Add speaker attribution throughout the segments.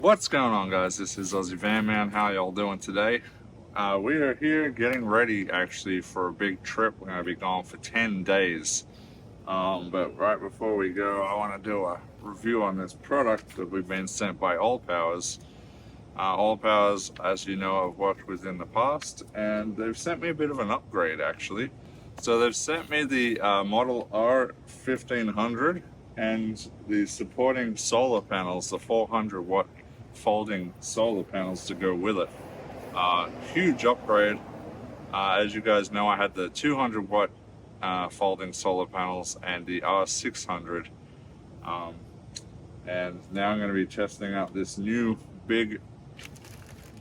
Speaker 1: What's going on, guys? This is Aussie Van Man. How y'all doing today? We are here getting ready actually for a big trip. We're going to be gone for 10 days. But right before we go, I want to do a review on this product that we've been sent by Allpowers. Allpowers, as you know, I've worked with in the past, and they've sent me a bit of an upgrade actually. So they've sent me the model R1500 and the supporting solar panels, the 400 watt folding solar panels to go with it. Huge upgrade. As you guys know, I had the 200 watt folding solar panels and the R600, and now I'm going to be testing out this new big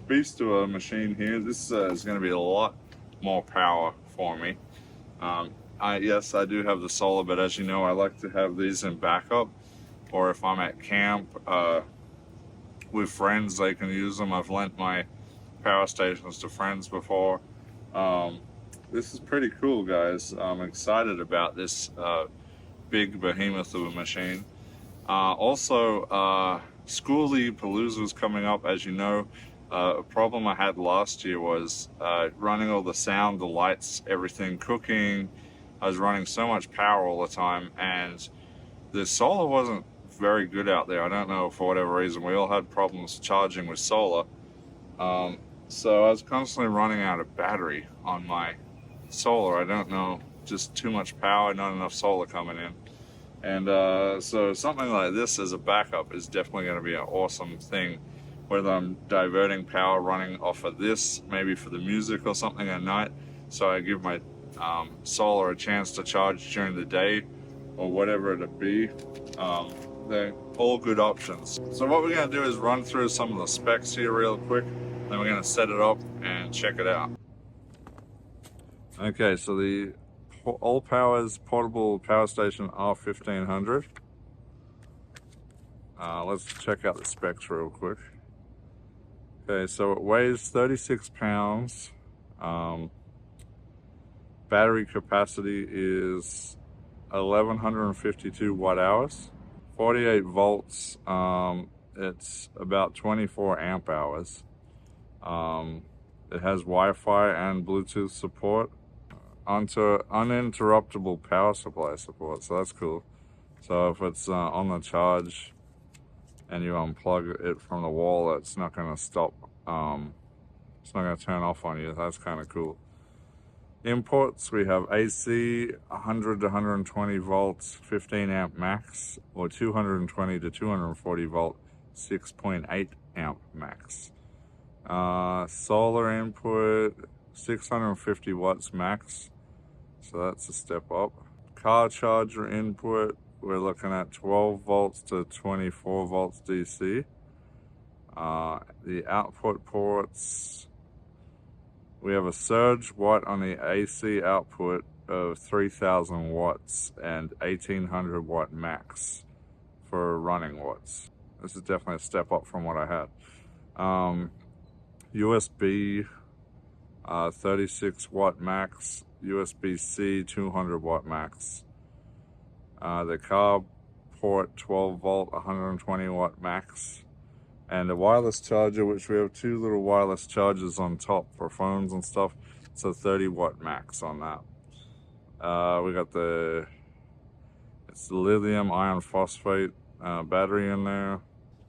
Speaker 1: beast of a machine here. This is going to be a lot more power for me. Yes, I do have the solar, but as you know, I like to have these in backup, or if I'm at camp with friends, they can use them. I've lent my power stations to friends before. This is pretty cool, guys. I'm excited about this big behemoth of a machine. Also, Schoolie Palooza is coming up. As you know, a problem I had last year was running all the sound, the lights, everything, cooking. I was running so much power all the time, and the solar wasn't very good out there. I don't know, for whatever reason. We all had problems charging with solar. So I was constantly running out of battery on my solar. I don't know, just too much power, not enough solar coming in. And so something like this as a backup is definitely going to be an awesome thing, whether I'm diverting power running off of this, maybe for the music or something at night, so I give my solar a chance to charge during the day or whatever it'd be. They're all good options. So what we're going to do is run through some of the specs here real quick, then we're going to set it up and check it out. Okay, so the Allpowers portable power station R1500. Let's check out the specs real quick. Okay, so it weighs 36 pounds. Battery capacity is 1152 watt hours. 48 volts. It's about 24 amp hours. It has Wi-Fi and Bluetooth support. Onto uninterruptible power supply support, so that's cool. So if it's on the charge and you unplug it from the wall, it's not going to stop. It's not going to turn off on you. That's kind of cool. Imports, we have AC 100 to 120 volts 15 amp max, or 220 to 240 volt 6.8 amp max. Solar input 650 watts max, so that's a step up. Car charger input, we're looking at 12 volts to 24 volts DC. The output ports, we have a surge watt on the AC output of 3000 watts and 1800 watt max for running watts. This is definitely a step up from what I had. USB 36 watt max, USB-C 200 watt max. The car port 12 volt 120 watt max, and a wireless charger, which we have two little wireless chargers on top for phones and stuff, so 30 watt max on that. We got it's the lithium iron phosphate battery in there.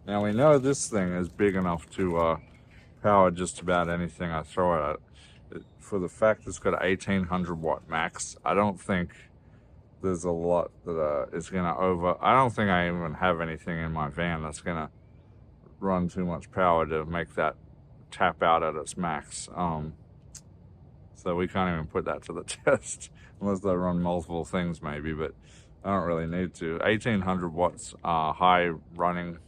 Speaker 1: Now we know this thing is big enough to power just about anything I throw at it. For the fact it's got 1800 watt max, I don't think there's a lot that is gonna I don't think I even have anything in my van that's gonna run too much power to make that tap out at its max. So we can't even put that to the test unless they run multiple things maybe, but I don't really need to. 1800 watts high running,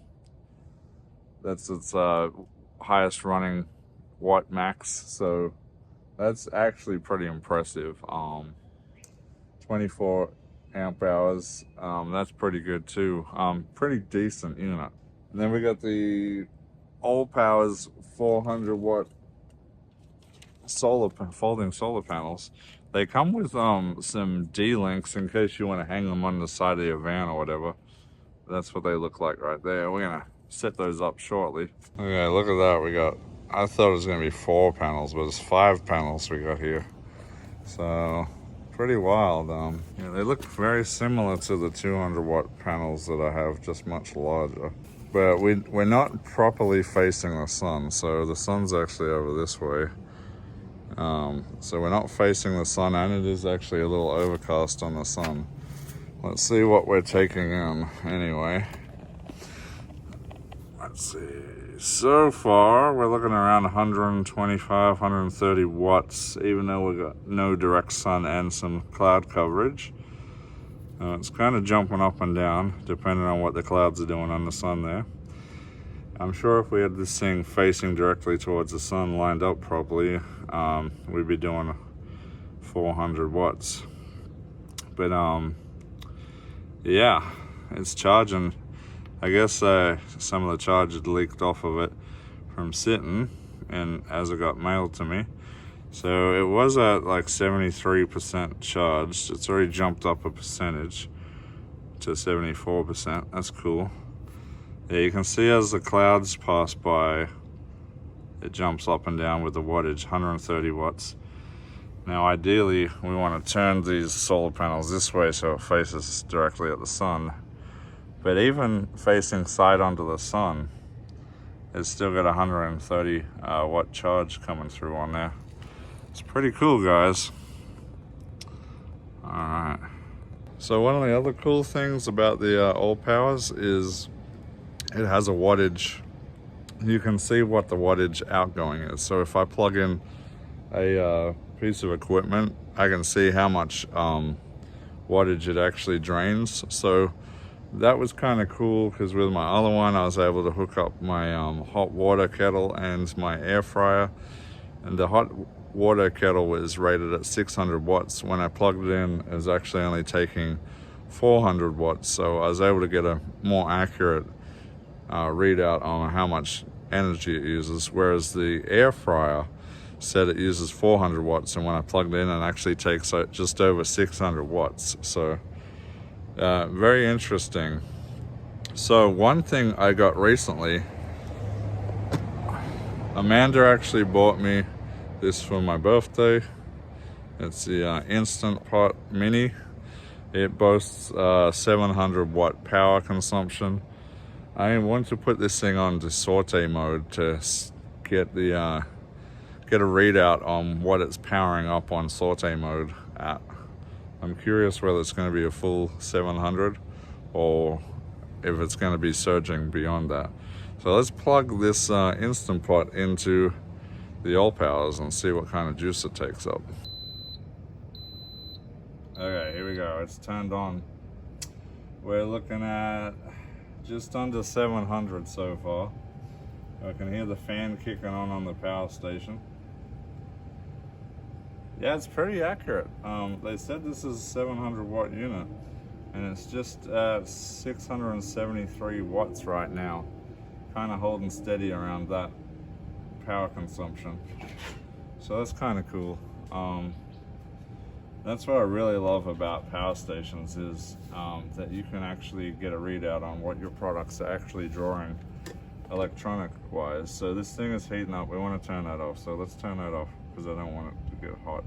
Speaker 1: that's its highest running watt max, so that's actually pretty impressive. 24 amp hours, that's pretty good too. Pretty decent unit. And then we got the Allpowers 400 watt folding solar panels. They come with some D-links in case you want to hang them on the side of your van or whatever. That's what they look like right there. We're gonna set those up shortly. Okay, look at that. We got, I thought it was going to be 4 panels, but it's 5 panels we got here. So pretty wild. Yeah, they look very similar to the 200 watt panels that I have, just much larger. But we're not properly facing the sun, so the sun's actually over this way. So we're not facing the sun, and it is actually a little overcast on the sun. Let's see what we're taking in anyway. Let's see. So far, we're looking around 125, 130 watts, even though we've got no direct sun and some cloud coverage. It's kind of jumping up and down, depending on what the clouds are doing on the sun there. I'm sure if we had this thing facing directly towards the sun, lined up properly, we'd be doing 400 watts. But yeah, it's charging. I guess some of the charge had leaked off of it from sitting, and as it got mailed to me. So it was at like 73% charged. It's already jumped up a percentage to 74%. That's cool. Yeah, you can see as the clouds pass by, it jumps up and down with the wattage, 130 watts. Now ideally, we want to turn these solar panels this way so it faces directly at the sun. But even facing side onto the sun, it's still got 130 watt charge coming through on there. It's pretty cool, guys. All right. So one of the other cool things about the Allpowers is it has a wattage. You can see what the wattage outgoing is. So if I plug in a piece of equipment, I can see how much wattage it actually drains. So that was kind of cool, because with my other one, I was able to hook up my hot water kettle and my air fryer. And the hot water kettle was rated at 600 watts. When I plugged it in, it was actually only taking 400 watts. So I was able to get a more accurate readout on how much energy it uses. Whereas the air fryer said it uses 400 watts. And when I plugged it in, it actually takes just over 600 watts. So very interesting. So one thing I got recently, Amanda actually bought me this for my birthday. It's the Instant Pot Mini. It boasts 700 watt power consumption. I want to put this thing on to saute mode to get a readout on what it's powering up on saute mode at. I'm curious whether it's going to be a full 700 or if it's going to be surging beyond that. So let's plug this Instant Pot into the Allpowers and see what kind of juice it takes up. Okay, here we go. It's turned on. We're looking at just under 700 so far. I can hear the fan kicking on the power station. Yeah, it's pretty accurate. They said this is a 700 watt unit, and it's just at 673 watts right now. Kind of holding steady around that power consumption. So that's kind of cool. That's what I really love about power stations is that you can actually get a readout on what your products are actually drawing electronic wise. So this thing is heating up. We want to turn that off. So let's turn that off, because I don't want it to get hot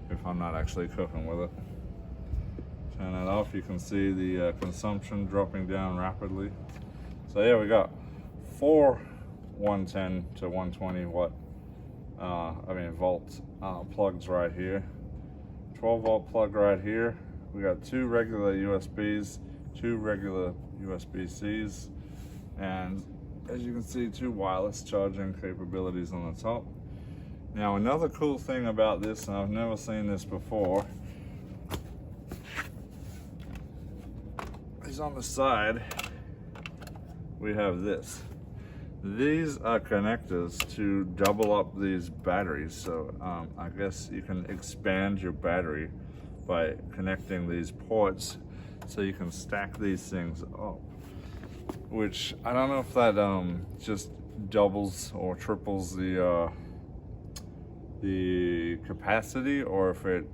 Speaker 1: if I'm not actually cooking with it. Turn that off. You can see the consumption dropping down rapidly. So yeah, we got 4 110 to 120 watt volt plugs right here. 12 volt plug right here. We got 2 regular USBs, 2 regular USB-Cs, and as you can see, 2 wireless charging capabilities on the top. Now another cool thing about this, and I've never seen this before, is on the side we have this. These are connectors to double up these batteries. So I guess you can expand your battery by connecting these ports, so you can stack these things up. Which I don't know if that just doubles or triples the capacity, or if it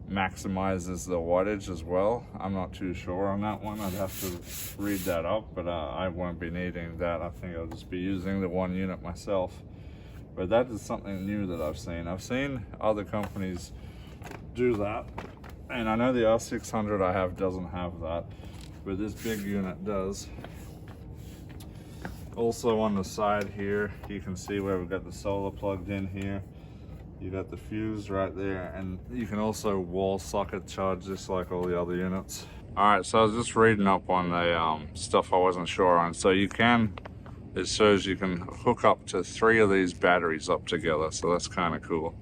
Speaker 1: maximizes the wattage as well. I'm not too sure on that one. I'd have to read that up, but I won't be needing that. I think I'll just be using the 1 unit myself. But that is something new that I've seen. I've seen other companies do that, and I know the R600 I have doesn't have that, but this big unit does. Also on the side here, you can see where we've got the solar plugged in here. You got the fuse right there, and you can also wall socket charge just like all the other units. All right, so I was just reading up on the stuff I wasn't sure on. So you can, it shows you can hook up to 3 of these batteries up together, so that's kind of cool.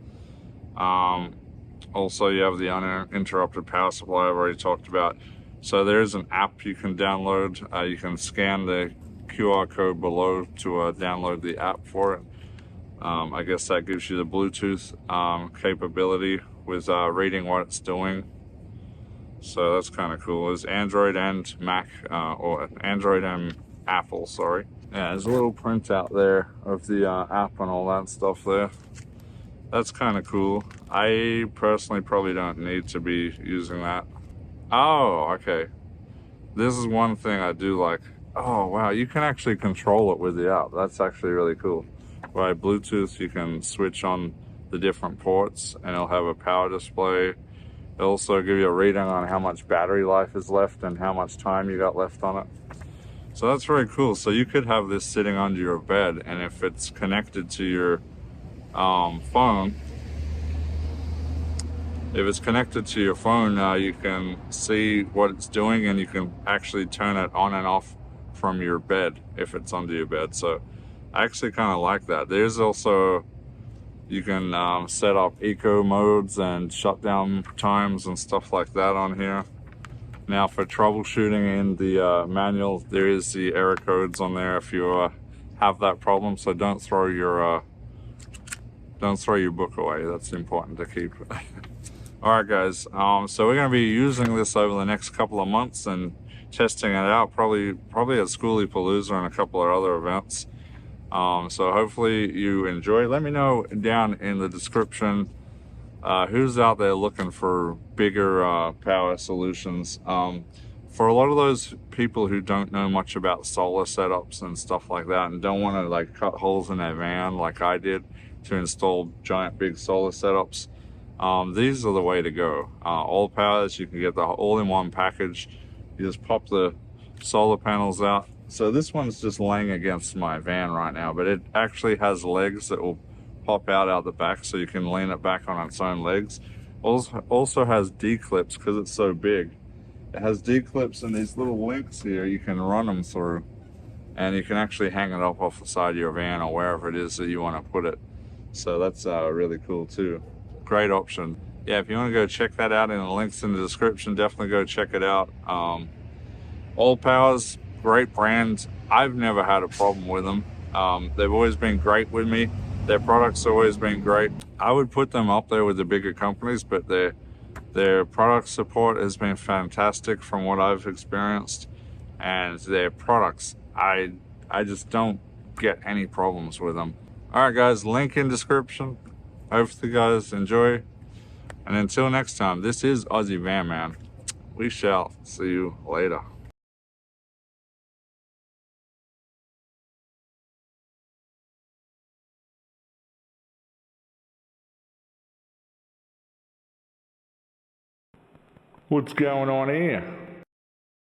Speaker 1: Also, you have the uninterrupted power supply I've already talked about. So there's an app you can download. You can scan the QR code below to download the app for it. I guess that gives you the Bluetooth capability with reading what it's doing. So that's kind of cool. There's Android and Mac, or Android and Apple, sorry. Yeah, there's a little printout there of the app and all that stuff there. That's kind of cool. I personally probably don't need to be using that. Oh, okay. This is one thing I do like. Oh, wow, you can actually control it with the app. That's actually really cool. By Bluetooth, you can switch on the different ports and it'll have a power display. It'll also give you a reading on how much battery life is left and how much time you got left on it. So that's very cool. So you could have this sitting under your bed, and if it's connected to your phone, if it's connected to your phone, you can see what it's doing, and you can actually turn it on and off from your bed if it's under your bed. So I actually kind of like that. There's also, you can set up eco modes and shutdown times and stuff like that on here. Now for troubleshooting in the manual, there is the error codes on there if you have that problem. So don't throw your book away. That's important to keep. All right, guys. So we're going to be using this over the next couple of months and testing it out, probably at Schoolie Palooza and a couple of other events. So hopefully you enjoy. Let me know down in the description who's out there looking for bigger power solutions. For a lot of those people who don't know much about solar setups and stuff like that, and don't want to like cut holes in their van like I did to install giant big solar setups, these are the way to go. Allpowers, you can get the all-in-one package. You just pop the solar panels out. So this one's just laying against my van right now, but it actually has legs that will pop out the back, so you can lean it back on its own legs. Also has D-clips because it's so big. It has D-clips and these little links here you can run them through, and you can actually hang it up off the side of your van or wherever it is that you want to put it. So that's really cool too. Great option. Yeah, if you want to go check that out, in the links in the description, definitely go check it out. Allpowers, great brand. I've never had a problem with them. They've always been great with me. Their products have always been great. I would put them up there with the bigger companies, but their product support has been fantastic from what I've experienced, and their products, I just don't get any problems with them. All right, guys, link in description. Hopefully you guys enjoy, and until next time, this is Aussie Van Man. We shall see you later. What's going on here?